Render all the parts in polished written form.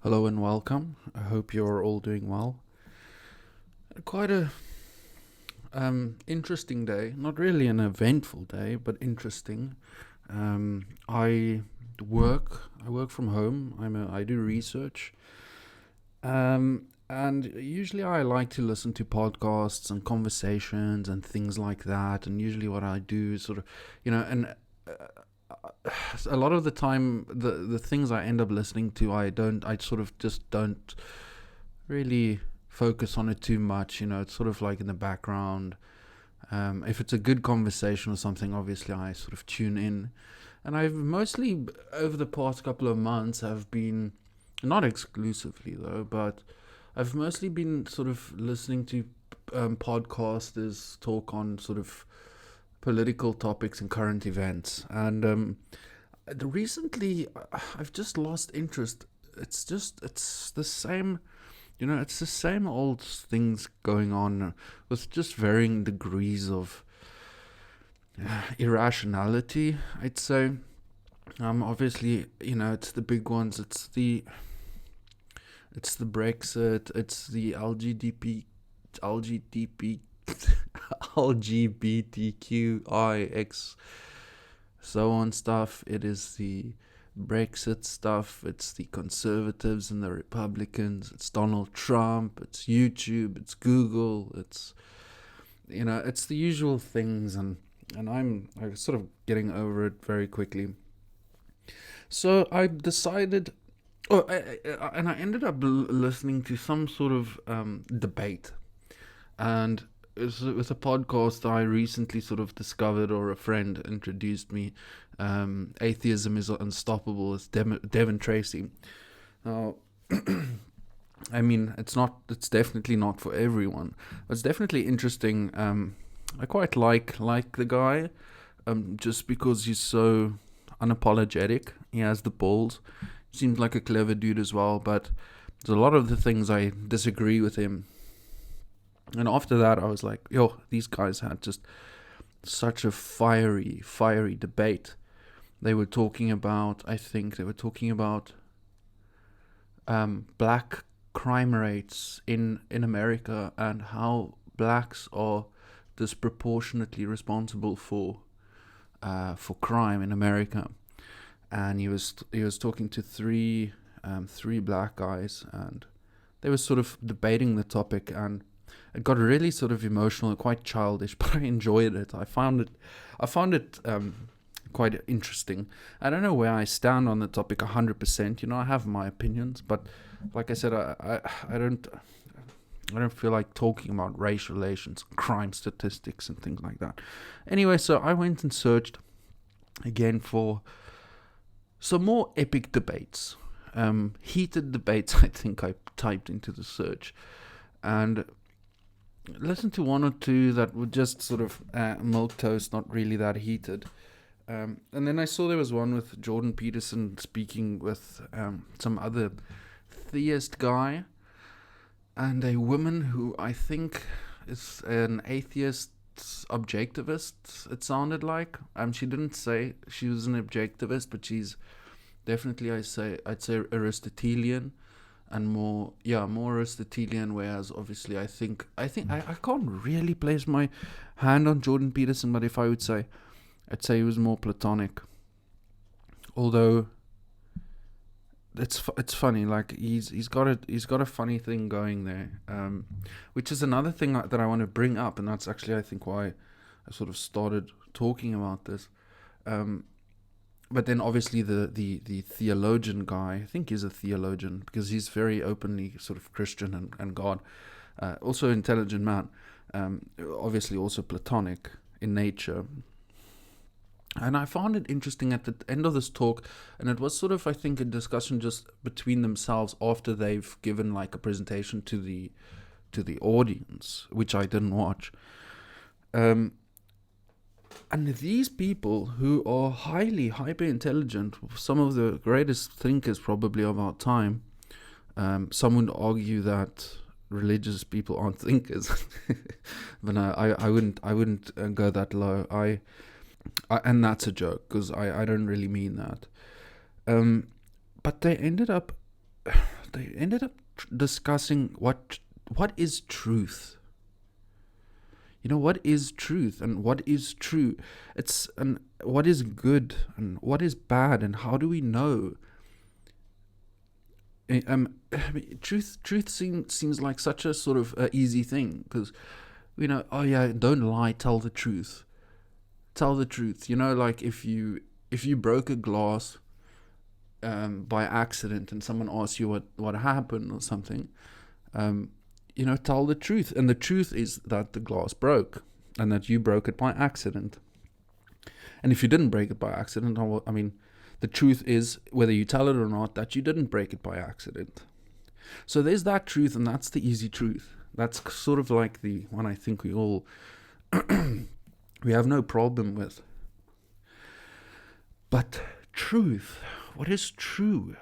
Hello and welcome. I hope you're all doing well. Quite a interesting day. Not really an eventful day, but interesting. I work. I work from home. I do research. And usually I like to listen to podcasts and conversations and things like that. And usually what I do is sort of, and a lot of the time the things I end up listening to, I sort of just don't really focus on it too much. It's sort of like in the background. If it's a good conversation or something, obviously I sort of tune in. And I've mostly, over the past couple of months, have been, not exclusively though, but I've mostly been sort of listening to podcasters talk on sort of political topics and current events. And recently, I've just lost interest. It's the same. It's the same old things going on with just varying degrees of irrationality, I'd say. Obviously, it's the big ones. It's the Brexit. It's the LGBT, LGBTQIX, so on stuff. It is the Brexit stuff. It's the conservatives and the Republicans. It's Donald Trump. It's YouTube. It's Google. It's the usual things, and I'm sort of getting over it very quickly. So I decided, and I ended up listening to some sort of debate, and it was a podcast I recently sort of discovered, or a friend introduced me. Atheism is Unstoppable. It's Devin Tracy. Now, I mean, it's definitely not for everyone. It's definitely interesting. I quite like the guy, just because he's so unapologetic. He has the balls. Seems like a clever dude as well, but there's a lot of the things I disagree with him. And after that, I was like, yo, these guys had just such a fiery debate. They were talking about, I think they were talking about black crime rates in America, and how blacks are disproportionately responsible for crime in America. And he was talking to three black guys, and they were sort of debating the topic, and it got really sort of emotional and quite childish, but I enjoyed it. I found it quite interesting. I don't know where I stand on the topic 100%. I have my opinions, but like I said, I don't feel like talking about race relations, crime statistics, and things like that. Anyway, so I went and searched again for some more epic debates, heated debates. I think I typed into the search, and listened to one or two that were just sort of milk toast, not really that heated. And then I saw there was one with Jordan Peterson speaking with some other theist guy, and a woman who I think is an atheist objectivist, it sounded like. She didn't say she was an objectivist, but she's definitely, I'd say Aristotelian, and more Aristotelian. Whereas obviously I think I can't really place my hand on Jordan Peterson, but if I would say, I'd say he was more Platonic. Although it's funny, like he's got a funny thing going there, which is another thing that I want to bring up, and that's actually, I think, why I sort of started talking about this. But then obviously the theologian guy, I think he's a theologian because he's very openly sort of Christian and God, also intelligent man, obviously also Platonic in nature. And I found it interesting at the end of this talk, and it was sort of, I think, a discussion just between themselves after they've given like a presentation to the audience, which I didn't watch. And these people who are hyper intelligent, some of the greatest thinkers probably of our time, some would argue that religious people aren't thinkers, but I wouldn't go that low. And that's a joke, because I don't really mean that. But they ended up they ended up discussing what is truth. What is truth and what is true? And what is good and what is bad, and how do we know? Truth seems like such a sort of easy thing, because oh yeah, don't lie, tell the truth. Tell the truth. Like if you broke a glass by accident and someone asks you what happened or something, tell the truth. And the truth is that the glass broke and that you broke it by accident. And if you didn't break it by accident, the truth is, whether you tell it or not, that you didn't break it by accident. So there's that truth, and that's the easy truth. That's sort of like the one I think we all we have no problem with. But truth, what is true?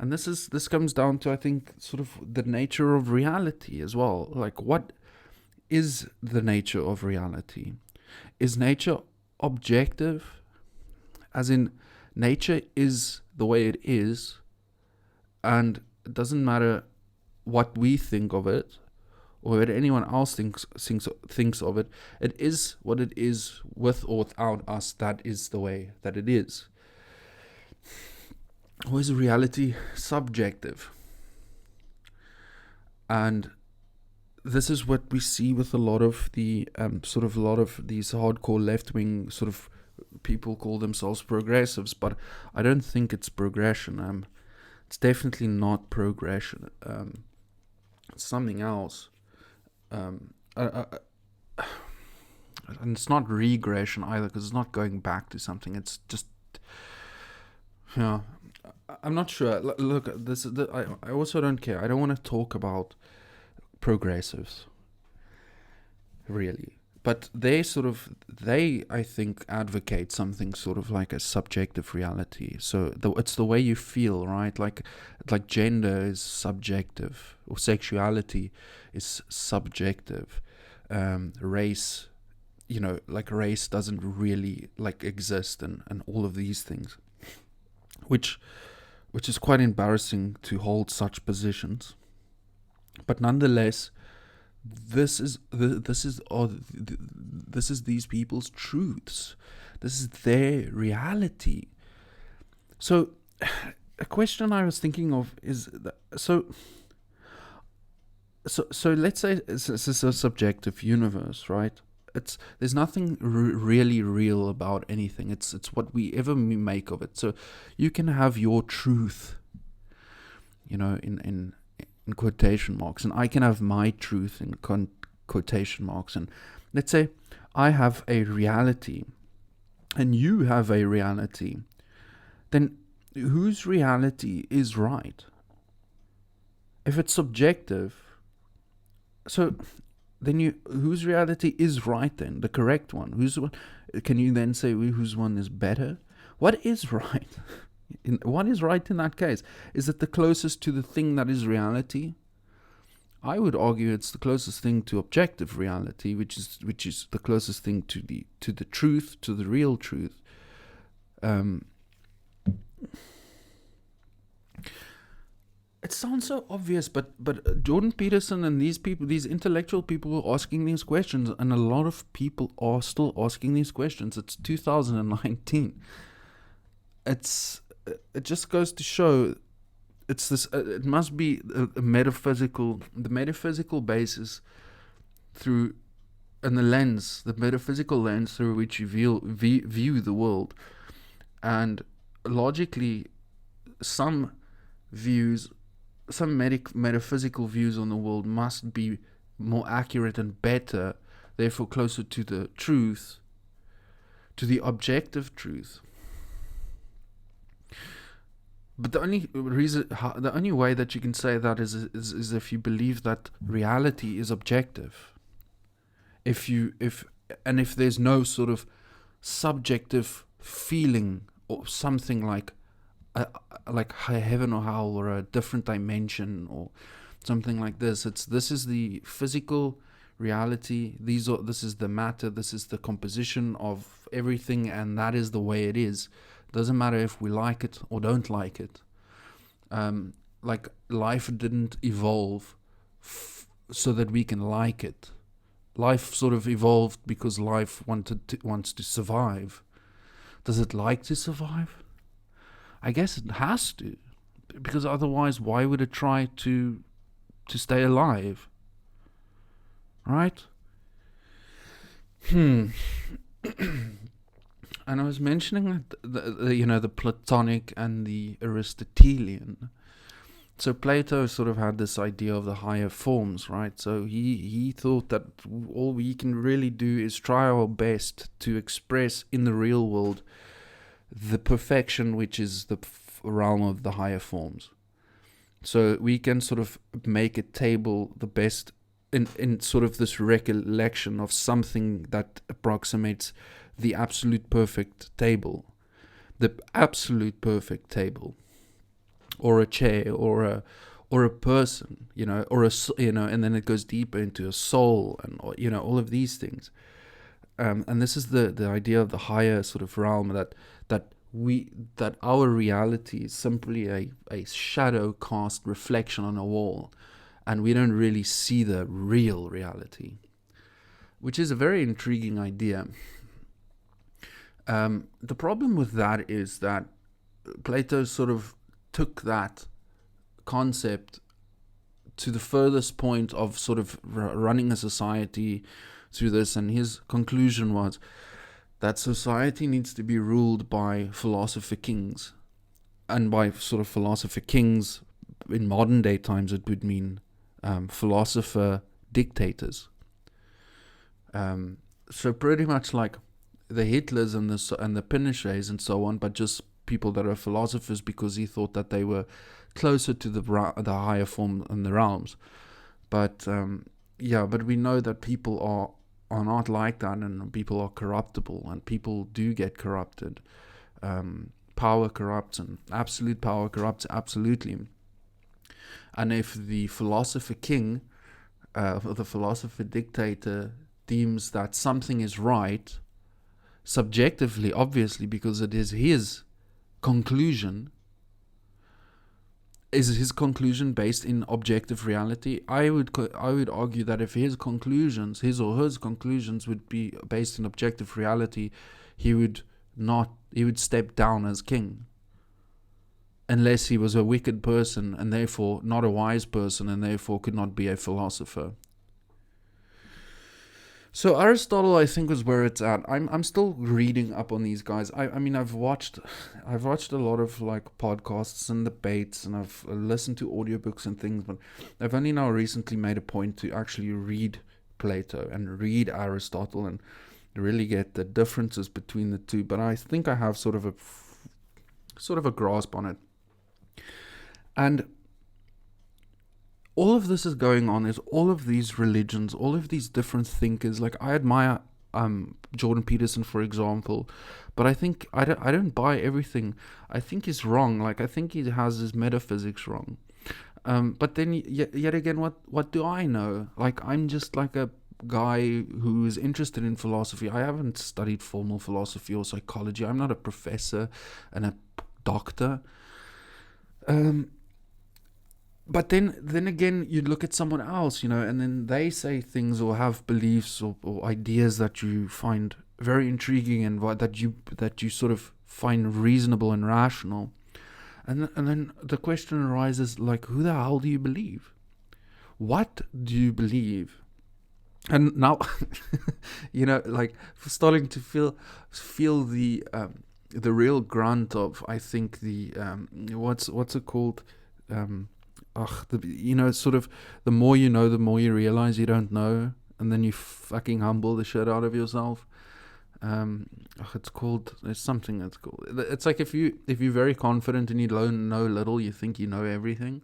And this comes down to, I think, sort of the nature of reality as well. Like, what is the nature of reality? Is nature objective? As in, nature is the way it is, and it doesn't matter what we think of it or what anyone else thinks of it. It is what it is, with or without us. That is the way that it is. Or is reality subjective? And this is what we see with a lot of the a lot of these hardcore left-wing sort of people call themselves progressives, but I don't think it's progression. It's definitely not progression. It's something else. And it's not regression either, because it's not going back to something. It's just, I'm not sure. Look, I also don't care. I don't want to talk about progressives, really. But they I think, advocate something sort of like a subjective reality. So it's the way you feel, right? Like gender is subjective, or sexuality is subjective. Race, race doesn't really exist, and all of these things, which is quite embarrassing to hold such positions. But nonetheless, this is these people's truths. This is their reality. So a question I was thinking of is that, so let's say this is a subjective universe, right? There's nothing really real about anything. It's whatever we make of it. So you can have your truth, in quotation marks, and I can have my truth in quotation marks. And let's say I have a reality and you have a reality. Then whose reality is right? If it's subjective, so then whose reality is right then? The correct one. Whose one? Can you then say whose one is better? What is right? What is right in that case? Is it the closest to the thing that is reality? I would argue it's the closest thing to objective reality, which is the closest thing to the truth, to the real truth. It sounds so obvious, but Jordan Peterson and these people, these intellectual people, were asking these questions, and a lot of people are still asking these questions. It's 2019. It just goes to show, it's this. It must be the metaphysical basis the metaphysical lens through which you view the world, and logically, some metaphysical views on the world must be more accurate and better, therefore closer to the truth, to the objective truth. But the only way that you can say that is if you believe that reality is objective. If there's no sort of subjective feeling or something like heaven or hell or a different dimension or something like this. This is the physical reality. This is the matter. This is the composition of everything, and that is the way it is. Doesn't matter if we like it or don't like it. like life didn't evolve so that we can like it. Life sort of evolved because life wants to survive. Does it like to survive? I guess it has to, because otherwise, why would it try to stay alive? Right? And I was mentioning the Platonic and the Aristotelian. So Plato sort of had this idea of the higher forms, right? So he thought that all we can really do is try our best to express in the real world the perfection which is the realm of the higher forms. So we can sort of make a table the best in sort of this recollection of something that approximates the absolute perfect table. The absolute perfect table. Or a chair, or a person, or and then it goes deeper into a soul, and all of these things. And this is the idea of the higher sort of realm, that our reality is simply a shadow cast reflection on a wall, and we don't really see the real reality, which is a very intriguing idea. The problem with that is that Plato sort of took that concept to the furthest point of sort of running a society through this, and his conclusion was that society needs to be ruled by philosopher kings. And by sort of philosopher kings, in modern day times, it would mean philosopher dictators. So pretty much like the Hitlers and the Pinochets and so on, but just people that are philosophers, because he thought that they were closer to the higher form and the realms. But but we know that people are not like that, and people are corruptible, and people do get corrupted. Power corrupts, and absolute power corrupts absolutely. And if the philosopher king, or the philosopher dictator, deems that something is right, subjectively, obviously, because it is his conclusion, is his conclusion based in objective reality? I would argue that if his or her conclusions would be based in objective reality, he would step down as king, unless he was a wicked person and therefore not a wise person, and therefore could not be a philosopher. So Aristotle, I think, is where it's at. I'm still reading up on these guys. I mean, I've watched a lot of like podcasts and debates, and I've listened to audiobooks and things, but I've only now recently made a point to actually read Plato and read Aristotle and really get the differences between the two. But I think I have sort of a grasp on it. And all of this is going on, is all of these religions, all of these different thinkers. Like, I admire Jordan Peterson, for example, but I think I don't buy everything. I think he's wrong. Like, I think he has his metaphysics wrong. But then yet again, what do I know? Like, I'm just like a guy who is interested in philosophy. I haven't studied formal philosophy or psychology. I'm not a professor and a doctor. But then again, you look at someone else, and then they say things or have beliefs or ideas that you find very intriguing and that you sort of find reasonable and rational. And then the question arises, like, who the hell do you believe? What do you believe? And now, like, starting to feel the real grunt of, I think, the what's it called? Sort of, the more you know, the more you realize you don't know, and then you fucking humble the shit out of yourself. It's called, there's something that's called, it's like if you're very confident and you know little, you think you know everything,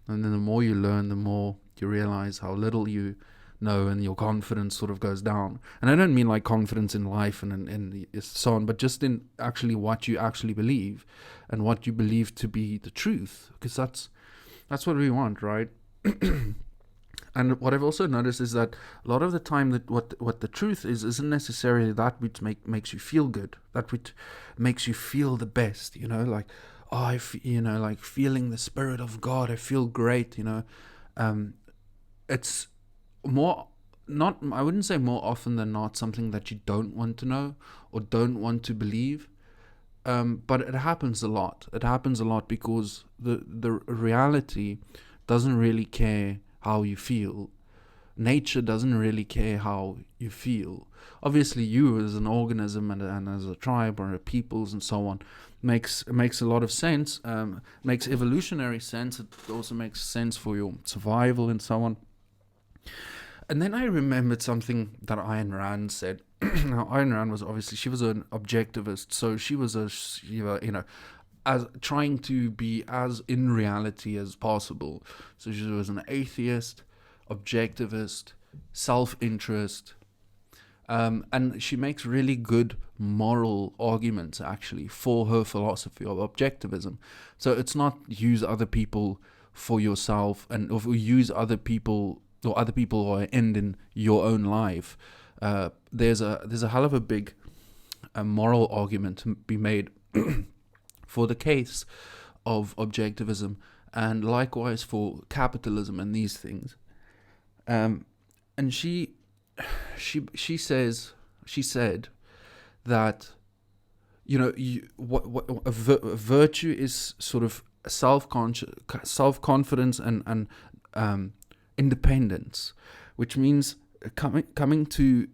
and then the more you learn, the more you realize how little you know, and your confidence sort of goes down. And I don't mean like confidence in life and so on, but just in actually what you actually believe and what you believe to be the truth, because that's what we want, right? And what I've also noticed is that a lot of the time that what the truth isn't necessarily that which makes you feel good, that which makes you feel the best, like, like feeling the Spirit of God. I feel great. Um, it's more not. I wouldn't say more often than not something that you don't want to know or don't want to believe. But it happens a lot. It happens a lot because the reality doesn't really care how you feel. Nature doesn't really care how you feel. Obviously, you as an organism and as a tribe or a peoples and so on makes a lot of sense. Makes evolutionary sense. It also makes sense for your survival and so on. And then I remembered something that Ayn Rand said. Now, Ayn Rand was obviously, she was an objectivist, so she was as trying to be as in reality as possible. So she was an atheist, objectivist, self-interest, and she makes really good moral arguments actually for her philosophy of objectivism. So it's not use other people for yourself, and or use other people or end in your own life. There's a hell of a big moral argument to be made for the case of objectivism, and likewise for capitalism and these things. And she said that a virtue is sort of self-confidence and independence, which means coming to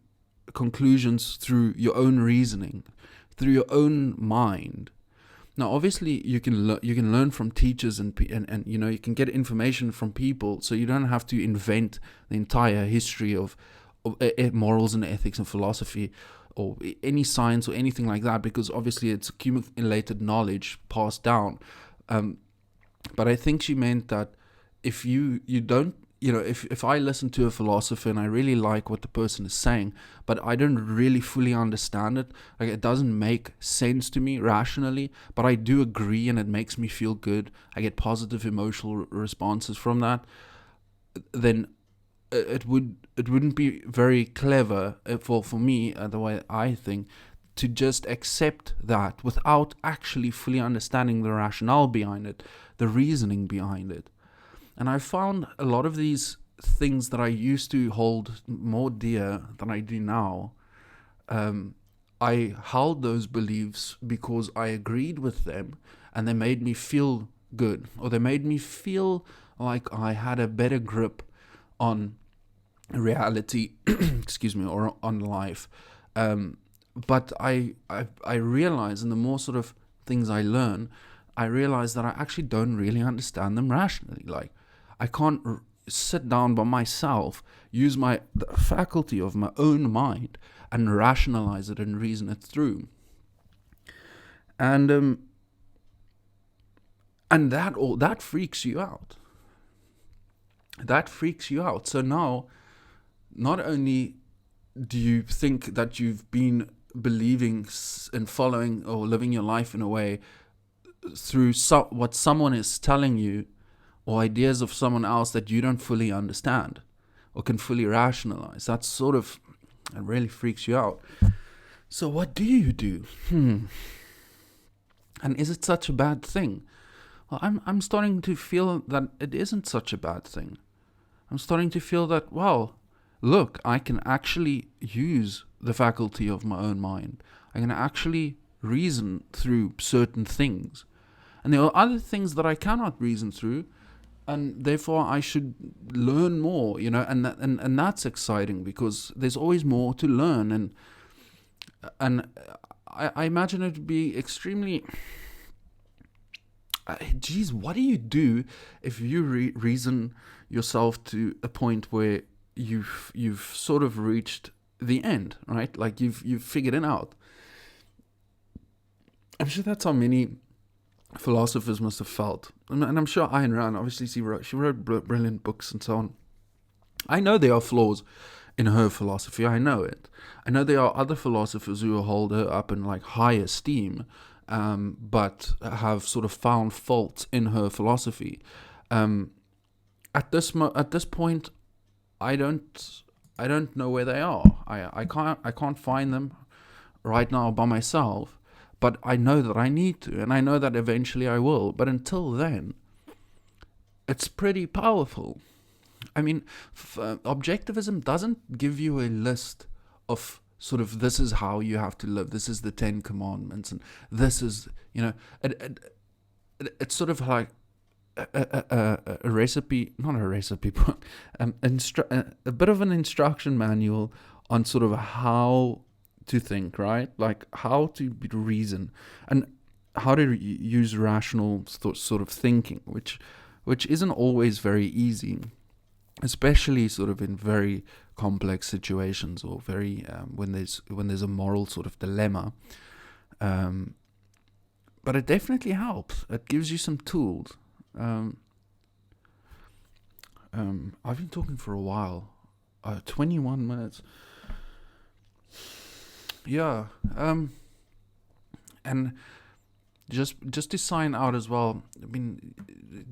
conclusions through your own reasoning, through your own mind. Now, obviously, you can learn from teachers and you can get information from people, so you don't have to invent the entire history of morals and ethics and philosophy or any science or anything like that, because obviously it's accumulated knowledge passed down. But I think she meant that if you don't, if I listen to a philosopher and I really like what the person is saying, but I don't really fully understand it, like it doesn't make sense to me rationally, but I do agree and it makes me feel good, I get positive emotional responses from that, then it wouldn't be very clever for me, the way I think, to just accept that without actually fully understanding the rationale behind it, the reasoning behind it. And I found a lot of these things that I used to hold more dear than I do now, I held those beliefs because I agreed with them and they made me feel good, or they made me feel like I had a better grip on reality, excuse me, or on life. But I realize, and the more sort of things I learn, I realize that I actually don't really understand them rationally. Like, I can't sit down by myself, use the faculty of my own mind, and rationalize it and reason it through. And that freaks you out. That freaks you out. So now, not only do you think that you've been believing and following or living your life in a way through what someone is telling you, or ideas of someone else that you don't fully understand or can fully rationalize. That's sort of, it really freaks you out. So what do you do? And is it such a bad thing? Well, I'm starting to feel that it isn't such a bad thing. I'm starting to feel that, well, look, I can actually use the faculty of my own mind. I can actually reason through certain things. And there are other things that I cannot reason through, and therefore I should learn more, and that's exciting because there's always more to learn, and I imagine it would be extremely, geez, what do you do if you reason yourself to a point where you've sort of reached the end, right? Like you've figured it out. I'm sure that's how many philosophers must have felt, and I'm sure Ayn Rand, obviously she wrote brilliant books and so on. I know there are flaws in her philosophy. I know it. I know there are other philosophers who hold her up in like high esteem, but have sort of found faults in her philosophy. At this point, I don't know where they are. I can't find them right now by myself. but I know that I need to, and I know that eventually I will. But until then, it's pretty powerful. I mean, objectivism doesn't give you a list of sort of, this is how you have to live, this is the 10 Commandments, and this is, it's sort of like a recipe, not a recipe, but a bit of an instruction manual on sort of how to think, right? Like how to reason and how to use rational sort of thinking, which isn't always very easy, especially sort of in very complex situations, or very when there's a moral sort of dilemma. But it definitely helps. It gives you some tools. I've been talking for a while. 21 minutes. Yeah. And just to sign out as well. I mean,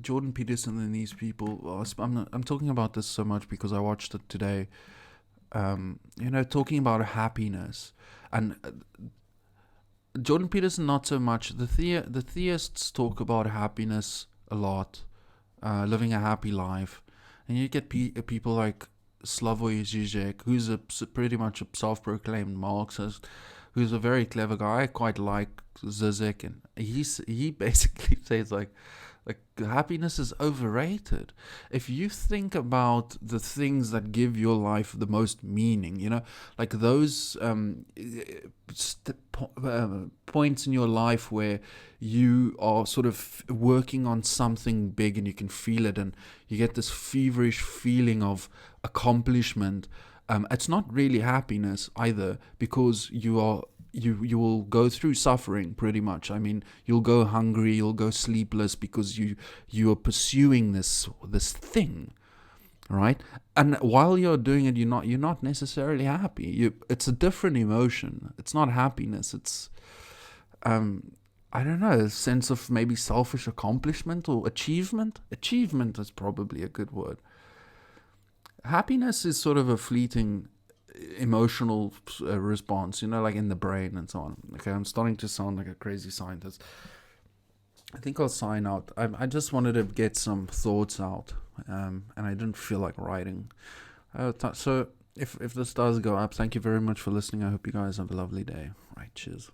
Jordan Peterson and these people. I'm talking about this so much because I watched it today. Talking about happiness, and Jordan Peterson not so much. The theists talk about happiness a lot, living a happy life, and you get people like Slavoj Žižek, who's pretty much a self-proclaimed Marxist, who's a very clever guy. I quite like Zizek, and he basically says like happiness is overrated. If you think about the things that give your life the most meaning, like those points in your life where you are sort of working on something big and you can feel it, and you get this feverish feeling of accomplishment. It's not really happiness either, because you will go through suffering pretty much. I mean, you'll go hungry, you'll go sleepless, because you are pursuing this thing, right? And while you're doing it, you're not necessarily happy. It's a different emotion. It's not happiness. It's I don't know, a sense of maybe selfish accomplishment or achievement. Achievement is probably a good word. Happiness is sort of a fleeting emotional response, like in the brain and so on. Okay, I'm starting to sound like a crazy scientist. I think I'll sign out. I just wanted to get some thoughts out, and I didn't feel like writing. So if this does go up, thank you very much for listening. I hope you guys have a lovely day. Right, cheers.